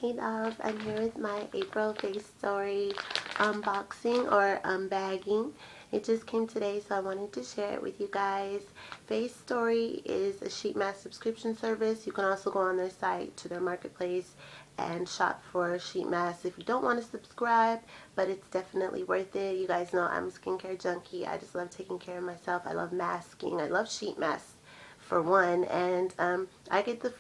Hey dolls, I'm here with my April Face Story unboxing or unbagging. It just came today, so I wanted to share it with you guys. Face Story is a sheet mask subscription service. You can also go on their site to their marketplace and shop for sheet masks if you don't want to subscribe, but it's definitely worth it. You guys know I'm a skincare junkie. I just love taking care of myself. I love masking. I love sheet masks for one, and I get the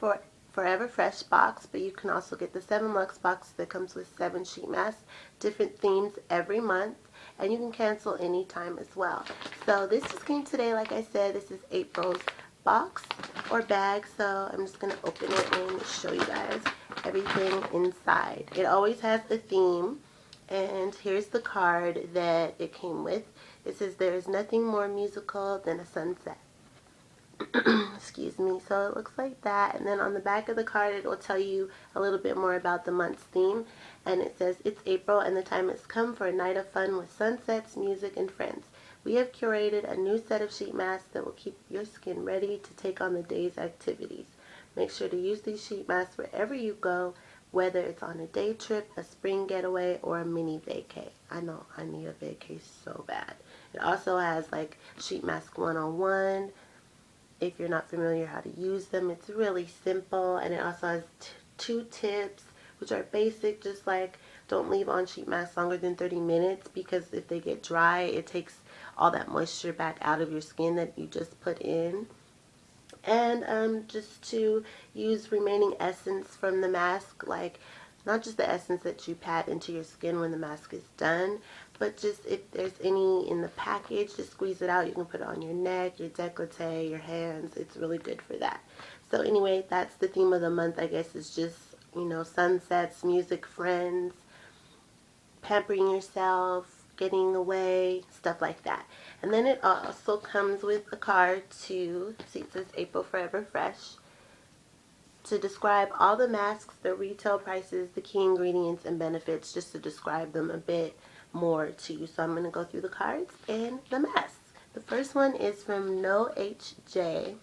Forever Fresh box, but you can also get the 7 Lux box that comes with 7 sheet masks, different themes every month, and you can cancel anytime as well. So this just came today. Like I said, this is April's box or bag, so I'm just going to open it and show you guys everything inside. It always has a theme, and here's the card that it came with. It says, "There is nothing more musical than a sunset." Excuse me. So it looks like that, and then on the back of the card it will tell you a little bit more about the month's theme, and it says, "It's April and the time has come for a night of fun with sunsets, music, and friends. We have curated a new set of sheet masks that will keep your skin ready to take on the day's activities. Make sure to use these sheet masks wherever you go, whether it's on a day trip, a spring getaway, or a mini vacay." I know I need a vacay so bad. It also has like sheet mask 101. If you're not familiar how to use them, it's really simple, and it also has 2 tips, which are basic, just like don't leave on sheet masks longer than 30 minutes, because if they get dry, it takes all that moisture back out of your skin that you just put in. And just to use remaining essence from the mask, like not just the essence that you pat into your skin when the mask is done, but just if there's any in the package, just squeeze it out. You can put it on your neck, your décolleté, your hands. It's really good for that. So anyway, that's the theme of the month, I guess. It's just, you know, sunsets, music, friends, pampering yourself, getting away, stuff like that. And then it also comes with a card to, see, it says April Forever Fresh, to describe all the masks, the retail prices, the key ingredients, and benefits, just to describe them a bit more to you. So I'm going to go through the cards and the masks. The first one is from No HJ.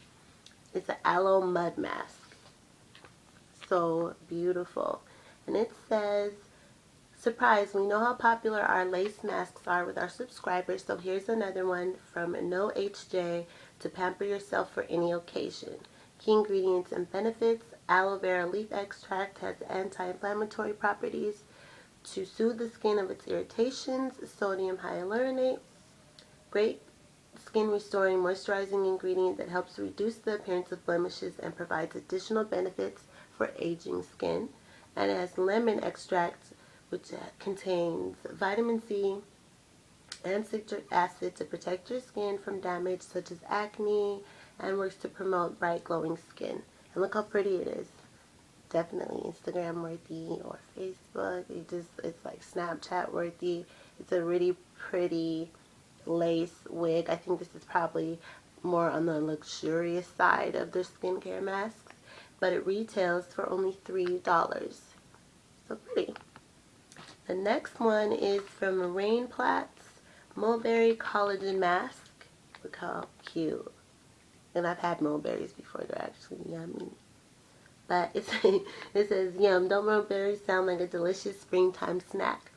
It's an aloe mud mask. So beautiful. And it says, "Surprise, we know how popular our lace masks are with our subscribers, so here's another one from No HJ to pamper yourself for any occasion. Key ingredients and benefits: aloe vera leaf extract has anti-inflammatory properties to soothe the skin of its irritations. Sodium hyaluronate, great skin restoring moisturizing ingredient that helps reduce the appearance of blemishes and provides additional benefits for aging skin. And it has lemon extract, which contains vitamin C and citric acid to protect your skin from damage such as acne, and works to promote bright glowing skin." And look how pretty it is. Definitely Instagram worthy or Facebook. It's like Snapchat worthy. It's a really pretty lace wig. I think this is probably more on the luxurious side of their skincare masks, but it retails for only $3. So pretty. The next one is from Rainplatz Mulberry Collagen Mask. Look how cute. And I've had mulberries before. They're actually yummy. But it says, "Yum, don't mulberries sound like a delicious springtime snack?"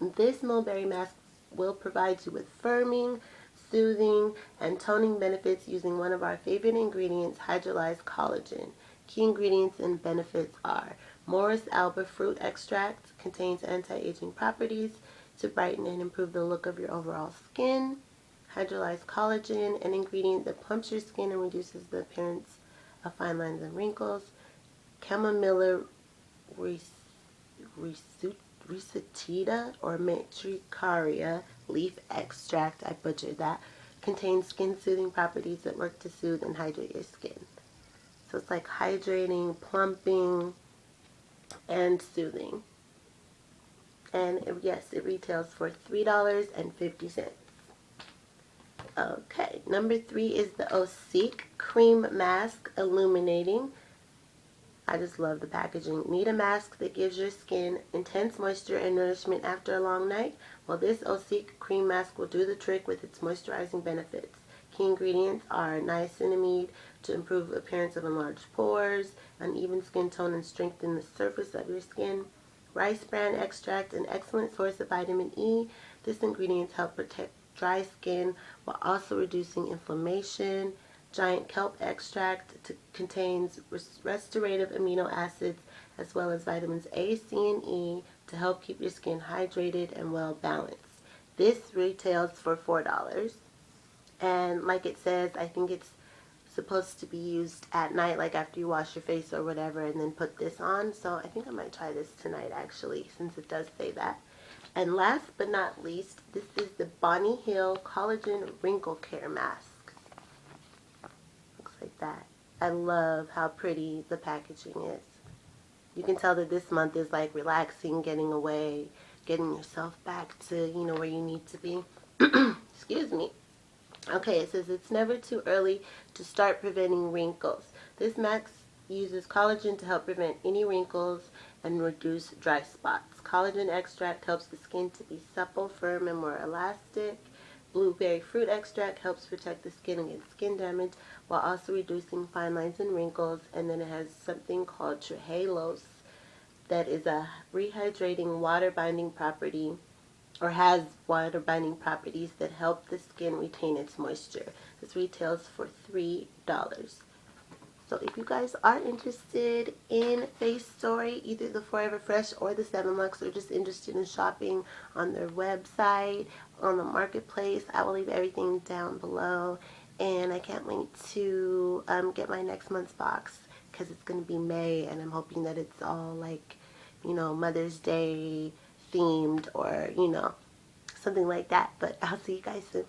This mulberry mask will provide you with firming, soothing, and toning benefits using one of our favorite ingredients, hydrolyzed collagen. Key ingredients and benefits are: Morris Alba fruit extract contains anti-aging properties to brighten and improve the look of your overall skin. Hydrolyzed collagen, an ingredient that plumps your skin and reduces the appearance of fine lines and wrinkles. Chamomilla risitida or matricaria leaf extract, I butchered that, contains skin soothing properties that work to soothe and hydrate your skin. So it's like hydrating, plumping, and soothing. And yes, it retails for $3.50. Okay, number 3 is the Osseek Cream Mask Illuminating. I just love the packaging. Need a mask that gives your skin intense moisture and nourishment after a long night? Well, this Osseek Cream Mask will do the trick with its moisturizing benefits. Key ingredients are niacinamide, to improve appearance of enlarged pores, uneven skin tone, and strengthen the surface of your skin. Rice bran extract, an excellent source of vitamin E. This ingredient helps protect dry skin while also reducing inflammation. Giant kelp extract contains restorative amino acids as well as vitamins A, C, and E to help keep your skin hydrated and well balanced. This retails for $4. And like it says, I think it's supposed to be used at night, like after you wash your face or whatever, and then put this on. So I think I might try this tonight actually, since it does say that. And last but not least, this is the Bonnie Hill Collagen Wrinkle Care Mask. Looks like that. I love how pretty the packaging is. You can tell that this month is like relaxing, getting away, getting yourself back to, where you need to be. Excuse me. Okay, it says it's never too early to start preventing wrinkles. This mask uses collagen to help prevent any wrinkles and reduce dry spots. Collagen extract helps the skin to be supple, firm, and more elastic. Blueberry fruit extract helps protect the skin against skin damage while also reducing fine lines and wrinkles. And then it has something called Trehalose that is a rehydrating water binding property, or has water binding properties that help the skin retain its moisture. This retails for $3. So if you guys are interested in Face Story, either the Forever Fresh or the 7 Lux, or just interested in shopping on their website, on the marketplace, I will leave everything down below. And I can't wait to get my next month's box, because it's going to be May, and I'm hoping that it's all like, Mother's Day themed, or, something like that. But I'll see you guys soon.